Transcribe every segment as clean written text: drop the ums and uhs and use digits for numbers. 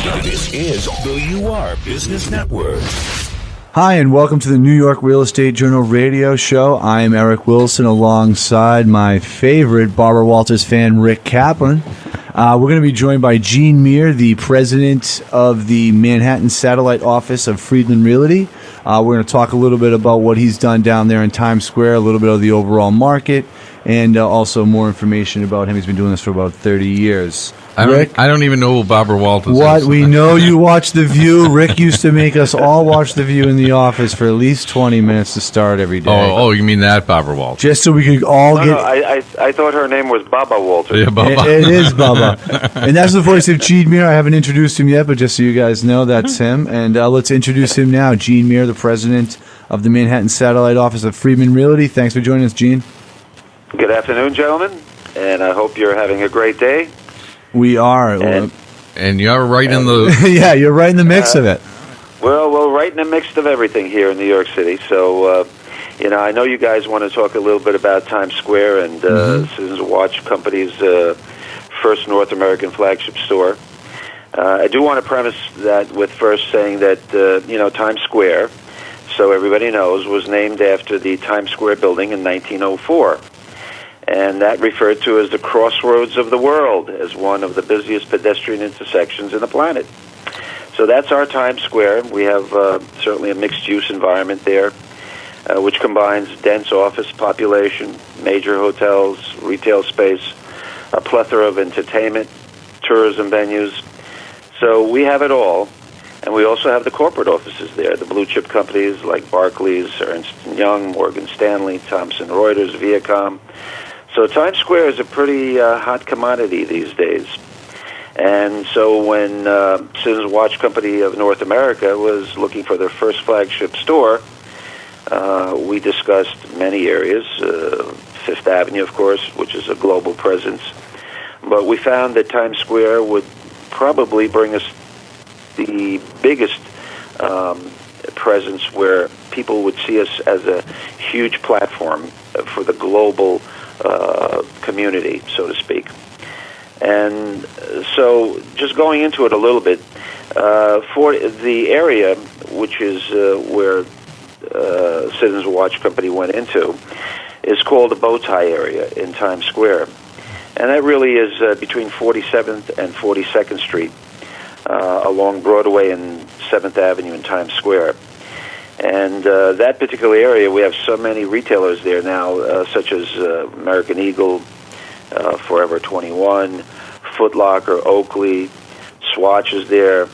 This is the UR Business Network. Hi, and welcome to the New York Real Estate Journal radio show. I am Eric Wilson alongside my favorite Barbara Walters fan, Rick Kaplan. We're going to be joined by Gene Meer, the president of the Manhattan satellite office of Friedland Realty. We're going to talk a little bit about what he's done down there in Times Square, a little bit of the overall market, and also more information about him. He's been doing this for about 30 years. I don't even know who Barbara Walters is. What? We know you watch The View. Rick used to make us all watch The View in the office for at least 20 minutes to start every day. Oh, you mean that Barbara Walters? Just so we could all get... No, I thought her name was Baba Walters. Yeah, Baba. It is Baba. And that's the voice of Gene Meer. I haven't introduced him yet, but just so you guys know, that's him. And let's introduce him now. Gene Meer, the president of the Manhattan satellite office of Friedland Realty. Thanks for joining us, Gene. Good afternoon, gentlemen, and I hope you're having a great day. We are. And you're right in the... Yeah, you're right in the mix of it. Well, we're right in the mix of everything here in New York City. So, I know you guys want to talk a little bit about Times Square and Citizens Watch Company's first North American flagship store. I do want to premise that with first saying that, Times Square, so everybody knows, was named after the Times Square building in 1904. And that referred to as the crossroads of the world, as one of the busiest pedestrian intersections in the planet. So that's our Times Square. We have certainly a mixed-use environment there, which combines dense office population, major hotels, retail space, a plethora of entertainment, tourism venues. So we have it all. And we also have the corporate offices there, the blue-chip companies like Barclays, Ernst & Young, Morgan Stanley, Thomson Reuters, Viacom. So Times Square is a pretty hot commodity these days. And so when Citizens Watch Company of North America was looking for their first flagship store, we discussed many areas, Fifth Avenue, of course, which is a global presence. But we found that Times Square would probably bring us the biggest presence where people would see us as a huge platform for the global community, so to speak. And so just going into it a little bit, for the area, which is where Citizens Watch Company went into, is called the Bowtie area in Times Square. And that really is between 47th and 42nd Street, along Broadway and 7th Avenue in Times Square. And that particular area, we have so many retailers there now, such as American Eagle, Forever 21, Foot Locker, Oakley, Swatch is there,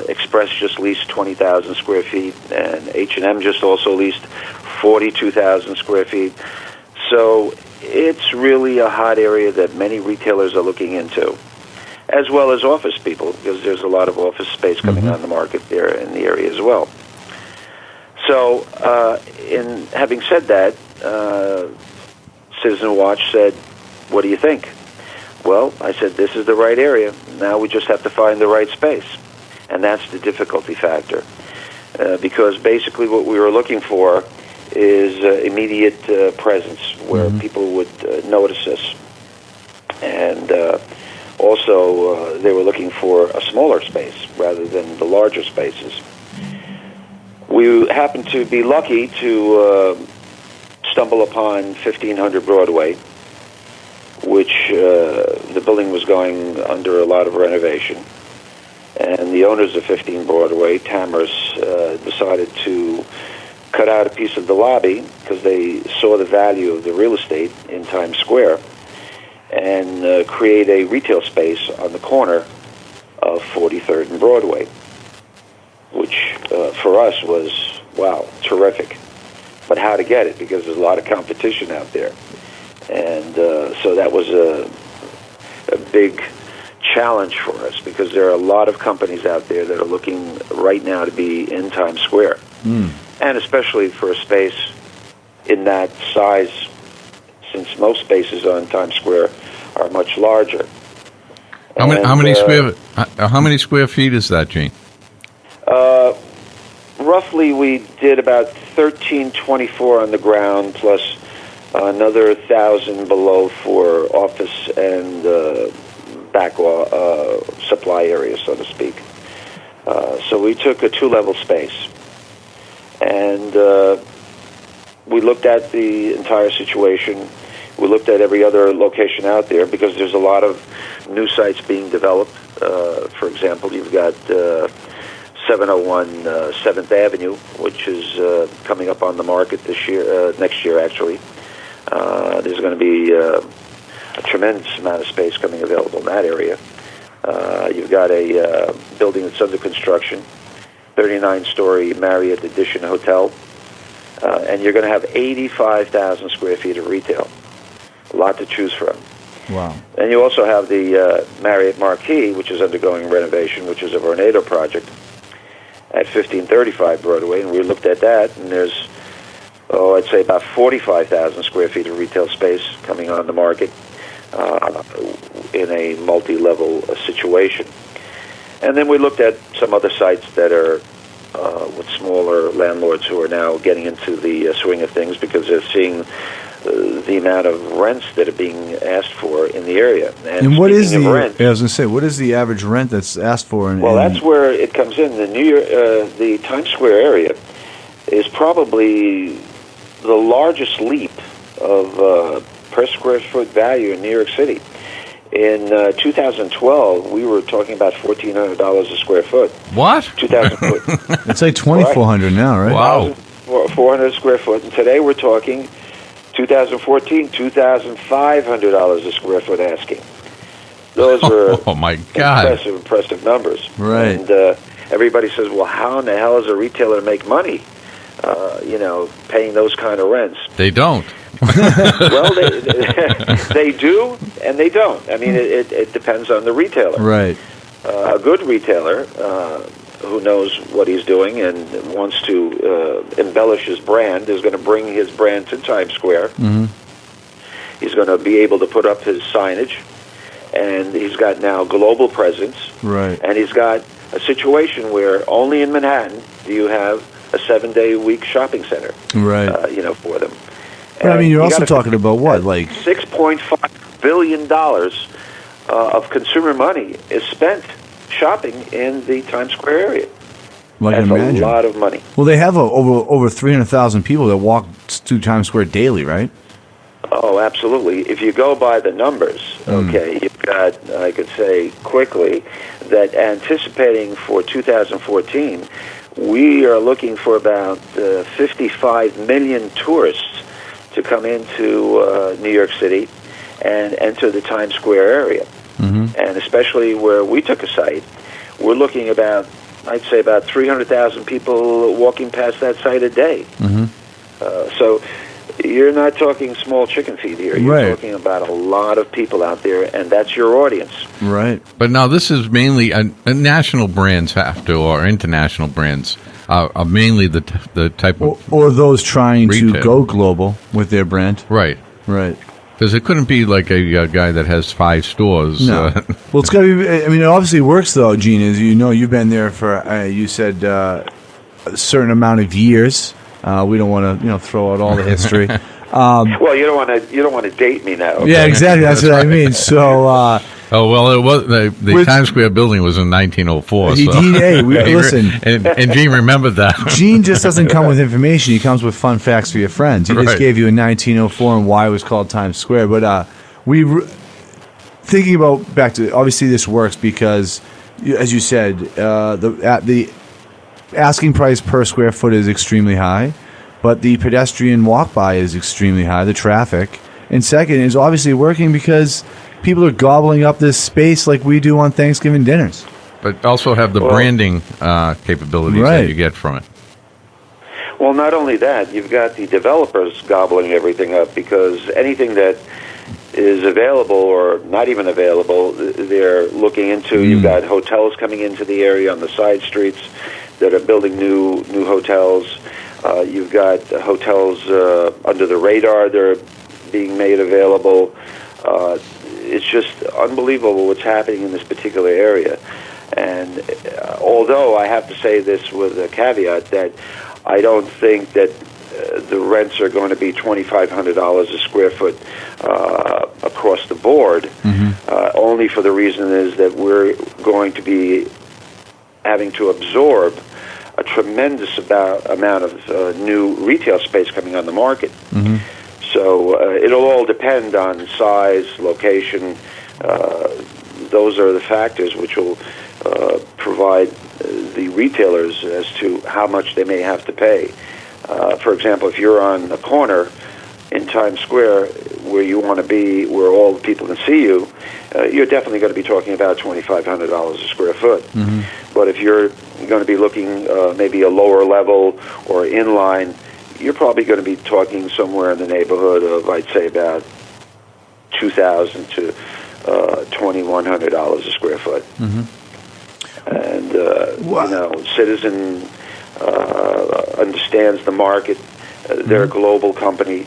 Express just leased 20,000 square feet, and H&M just also leased 42,000 square feet. So it's really a hot area that many retailers are looking into, as well as office people, because there's a lot of office space coming on the market there in the area as well. So, in having said that, Citizen Watch said, "What do you think?" Well, I said, "This is the right area. Now we just have to find the right space." And that's the difficulty factor. Because basically what we were looking for is immediate presence where people would notice us. And also they were looking for a smaller space rather than the larger spaces. We happened to be lucky to stumble upon 1500 Broadway, which the building was going under a lot of renovation. And the owners of 15 Broadway, Tamers, decided to cut out a piece of the lobby because they saw the value of the real estate in Times Square and create a retail space on the corner of 43rd and Broadway, which for us was, wow, terrific. But how to get it, because there's a lot of competition out there. And so that was a big challenge for us, because there are a lot of companies out there that are looking right now to be in Times Square. And especially for a space in that size, since most spaces on Times Square are much larger. How many square feet is that, Gene? Roughly, we did about 1324 on the ground, plus another 1,000 below for office and supply area, so to speak. So we took a 2-level space, and we looked at the entire situation. We looked at every other location out there because there's a lot of new sites being developed. For example, you've got 701 7th Avenue, which is coming up on the market this year, next year actually. There's going to be a tremendous amount of space coming available in that area. You've got a building that's under construction, 39-story Marriott Edition hotel, and you're going to have 85,000 square feet of retail. A lot to choose from. Wow. And you also have the Marriott Marquis, which is undergoing renovation, which is a Vornado project at 1535 Broadway, and we looked at that, and there's, I'd say about 45,000 square feet of retail space coming on the market in a multi-level situation. And then we looked at some other sites that are with smaller landlords who are now getting into the swing of things because they're seeing the amount of rents that are being asked for in the area. And what is the rent, I was going to say, what is the average rent that's asked for? That's where it comes in. The Times Square area is probably the largest leap of per square foot value in New York City. In 2012, we were talking about $1,400 a square foot. What? 2,000 foot. It's like $2,400 now, right? Wow. 400 square foot. And today we're talking 2014, $2,500 a square foot asking. Those were oh my God, impressive numbers. Right. And everybody says, well, how in the hell does a retailer make money, paying those kind of rents? they don't. Well, they do and they don't. I mean, it depends on the retailer. Right. A good retailer who knows what he's doing and wants to embellish his brand is going to bring his brand to Times Square. Mm-hmm. He's going to be able to put up his signage, and he's got now global presence. Right. And he's got a situation where only in Manhattan do you have a 7-day-a-week shopping center. Right. For them. But I mean, you're also talking about what, like $6.5 billion of consumer money is spent shopping in the Times Square area. That's a lot of money. Well, they have over 300,000 people that walk to Times Square daily, right? Oh, absolutely. If you go by the numbers, okay, you've got, I could say quickly, that anticipating for 2014, we are looking for about 55 million tourists to come into New York City and enter the Times Square area. Mm-hmm. And especially where we took a site, we're looking about, I'd say about 300,000 people walking past that site a day. Mm-hmm. So you're not talking small chicken feed here. You're talking about a lot of people out there, and that's your audience. Right. But now this is mainly national brands have to, or international brands are mainly the type of or those trying retail. to go global with their brand. Right. Right. Because it couldn't be like a guy that has 5 stores. No. Well, it's got to be. I mean, it obviously works though, Gene. As you know, you've been there for you said a certain amount of years. We don't want to throw out all the history. Well, you don't want to date me now. Okay? Yeah, exactly. That's what I mean. So. It was the Times Square building was in 1904. Listen, and Gene remembered that. Gene just doesn't come with information; he comes with fun facts for your friends. He just gave you a 1904 and why it was called Times Square. But thinking about back to obviously this works because, as you said, the asking price per square foot is extremely high, but the pedestrian walk by is extremely high. The traffic, and second, is obviously working because people are gobbling up this space like we do on Thanksgiving dinners. But also have the branding capabilities that you get from it. Well, not only that, you've got the developers gobbling everything up because anything that is available or not even available, they're looking into. You've got hotels coming into the area on the side streets that are building new hotels. You've got hotels under the radar that are being made available. It's just unbelievable what's happening in this particular area. And although I have to say this with a caveat that I don't think that the rents are going to be $2,500 a square foot across the board, only for the reason is that we're going to be having to absorb a tremendous amount of new retail space coming on the market. So it'll all depend on size, location. Those are the factors which will provide the retailers as to how much they may have to pay. For example, if you're on a corner in Times Square where you want to be, where all the people can see you, you're definitely going to be talking about $2,500 a square foot. But if you're going to be looking maybe a lower level or inline, you're probably going to be talking somewhere in the neighborhood of, I'd say, about $2,000 to $2,100 a square foot. And Citizen understands the market. They're a global company.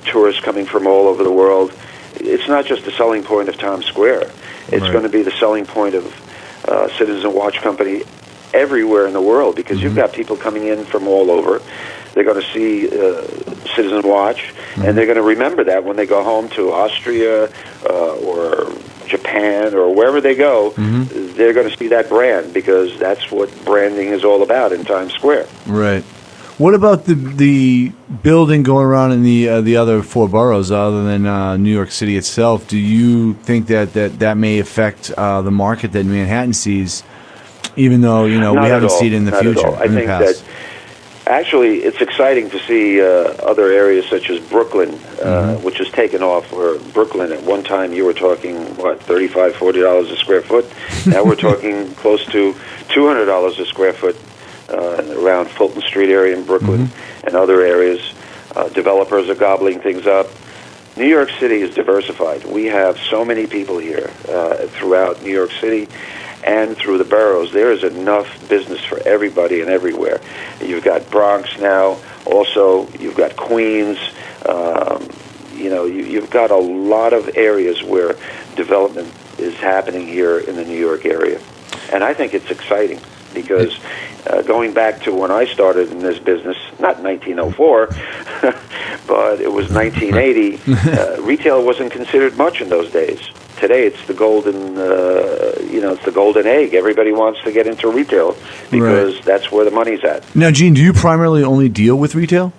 Tourists coming from all over the world. It's not just the selling point of Times Square. It's going to be the selling point of Citizen Watch Company everywhere in the world, because you've got people coming in from all over. They're going to see Citizen Watch, and they're going to remember that when they go home to Austria or Japan or wherever they go. They're going to see that brand, because that's what branding is all about in Times Square. Right. What about the building going around in the other four boroughs other than New York City itself? Do you think that may affect the market that Manhattan sees, even though we haven't seen it in the future? I think that actually it's exciting to see other areas such as Brooklyn, which has taken off. Where Brooklyn, at one time you were talking $35, $40 a square foot. Now we're talking close to $200 a square foot. Around Fulton Street area in Brooklyn and other areas. Developers are gobbling things up. New York City is diversified. We have so many people here throughout New York City and through the boroughs. There is enough business for everybody and everywhere. You've got Bronx now. Also, you've got Queens. You've got a lot of areas where development is happening here in the New York area. And I think it's exciting, because going back to when I started in this business, not 1904, but it was 1980, retail wasn't considered much in those days. Today, it's the golden, it's the golden egg. Everybody wants to get into retail because that's where the money's at. Now, Gene, do you primarily only deal with retail?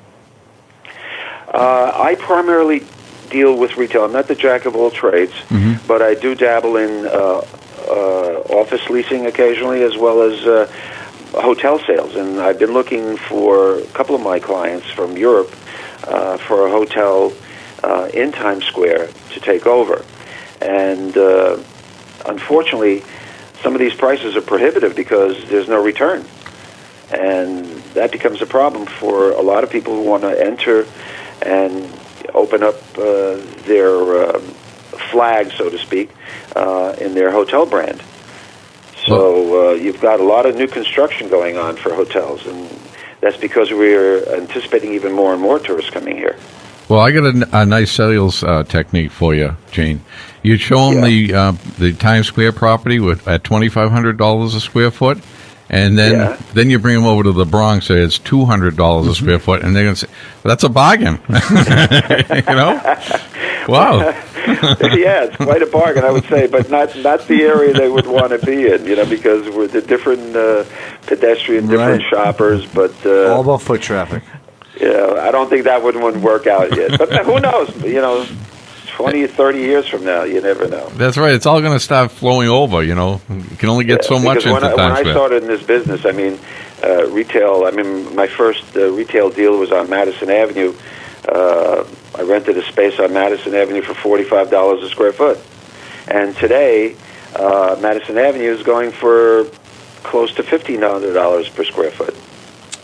I primarily deal with retail. I'm not the jack of all trades, but I do dabble in office leasing occasionally, as well as hotel sales. And I've been looking for a couple of my clients from Europe for a hotel in Times Square to take over. And unfortunately, some of these prices are prohibitive because there's no return. And that becomes a problem for a lot of people who want to enter and open up their flag, so to speak, in their hotel brand. So you've got a lot of new construction going on for hotels, and that's because we're anticipating even more and more tourists coming here. Well, I got a nice sales technique for you, Gene. You show them the Times Square property at $2,500 a square foot, and then you bring them over to the Bronx, and it's $200 a square foot, and they're going to say, well, that's a bargain. Wow. Yeah, it's quite a bargain, I would say, but not the area they would want to be in, because we're the different pedestrian, different shoppers. But all about foot traffic. Yeah, I don't think that one would work out yet. But who knows? 20 or 30 years from now, you never know. That's right. It's all going to start flowing over, You can only get so much into Times Square. When I started in this business, retail, my first retail deal was on Madison Avenue. I rented a space on Madison Avenue for $45 a square foot. And today, Madison Avenue is going for close to $1,500 per square foot.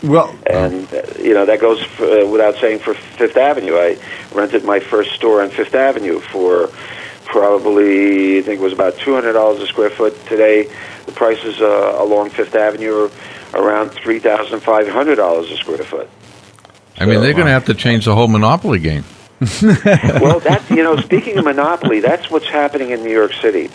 Well, and that goes without saying for Fifth Avenue. I rented my first store on Fifth Avenue for probably, I think it was about $200 a square foot. Today, the prices along Fifth Avenue are around $3,500 a square foot. They're going to have to change the whole monopoly game. Well, speaking of monopoly, that's what's happening in New York City.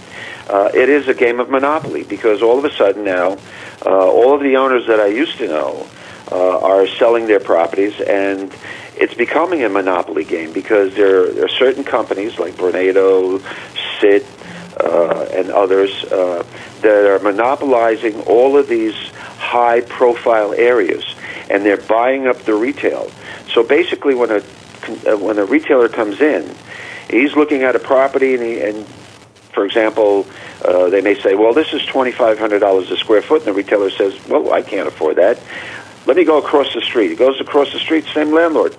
It is a game of monopoly, because all of a sudden now, all of the owners that I used to know are selling their properties, and it's becoming a monopoly game because there are certain companies like Vornado, SIT, and others that are monopolizing all of these high-profile areas, and they're buying up the retail. So basically, when a retailer comes in, he's looking at a property, and for example, they may say, well, this is $2,500 a square foot, and the retailer says, well, I can't afford that. Let me go across the street. He goes across the street, same landlord.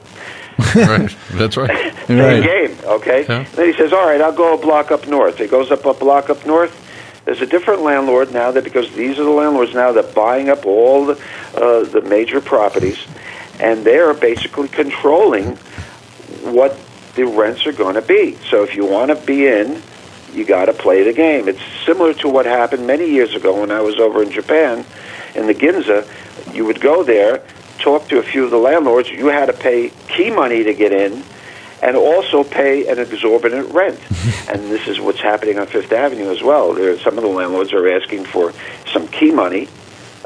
Right, that's right. Same game, okay? Yeah. Then he says, all right, I'll go a block up north. He goes up a block up north. There's a different landlord now, because these are the landlords now that are buying up all the major properties, and they're basically controlling what the rents are going to be. So if you want to be in, you got to play the game. It's similar to what happened many years ago when I was over in Japan, in the Ginza. You would go there, talk to a few of the landlords. You had to pay key money to get in, and also pay an exorbitant rent. And this is what's happening on Fifth Avenue as well. Some of the landlords are asking for some key money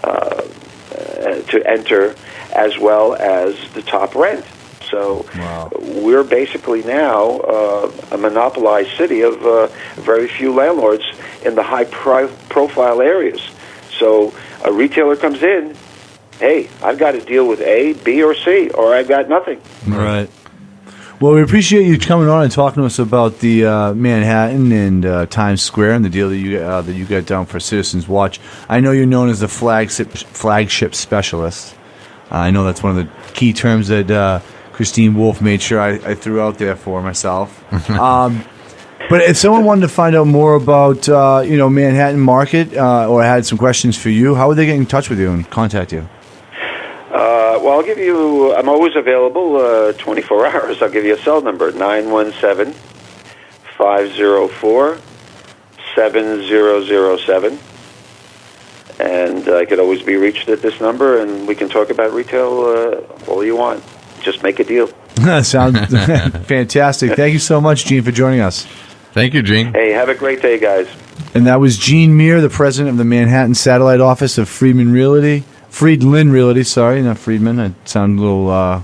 to enter, as well as the top rent. So we're basically now a monopolized city of very few landlords in the high-profile areas. So a retailer comes in, hey, I've got to deal with A, B, or C, or I've got nothing. Right. Well, we appreciate you coming on and talking to us about the Manhattan and Times Square and the deal that you got down for Citizens Watch. I know you're known as the flagship specialist. I know that's one of the key terms that Christine Wolf made sure I threw out there for myself. But if someone wanted to find out more about Manhattan market or had some questions for you, how would they get in touch with you and contact you? Well, I'll give you, I'm always available 24 hours. I'll give you a cell number, 917-504-7007. And I could always be reached at this number, and we can talk about retail all you want. Just make a deal. Sounds fantastic. Thank you so much, Gene, for joining us. Thank you, Gene. Hey, have a great day, guys. And that was Gene Meer, the president of the Manhattan Satellite Office of Friedland Realty, sorry, not Friedman. I sound a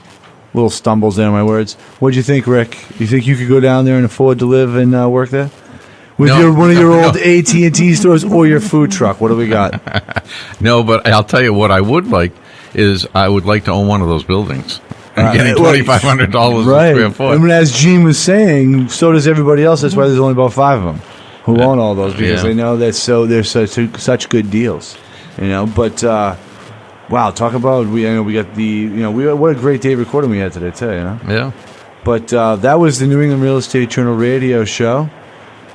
little stumbles there in my words. What'd you think, Rick? You think you could go down there and afford to live and work there? With one of your old AT&T stores or your food truck? What do we got? No, but I'll tell you what I would like is I would like to own one of those buildings. And getting $2,500 a square foot. And as Gene was saying, so does everybody else. That's why there's only about 5 of them who own all those, because they know that they're such good deals. But wow, talk about we got what a great day recording we had today too. Yeah. But that was the New England Real Estate Journal radio show.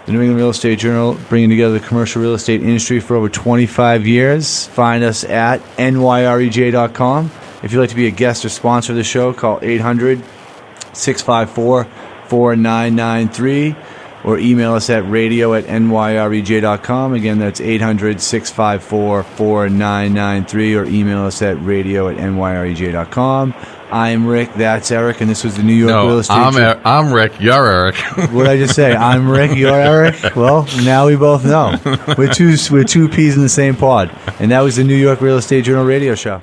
The New England Real Estate Journal, bringing together the commercial real estate industry for over 25 years. Find us at NYREJ.com. If you'd like to be a guest or sponsor of the show, call 800-654-4993 or email us at radio@nyrej.com. Again, that's 800-654-4993 or email us at radio@nyrej.com. I'm Rick, that's Eric, and this was the New York Real Estate Journal. I'm Rick, you're Eric. What did I just say? I'm Rick, you're Eric? Well, now we both know. We're two peas in the same pod. And that was the New York Real Estate Journal radio show.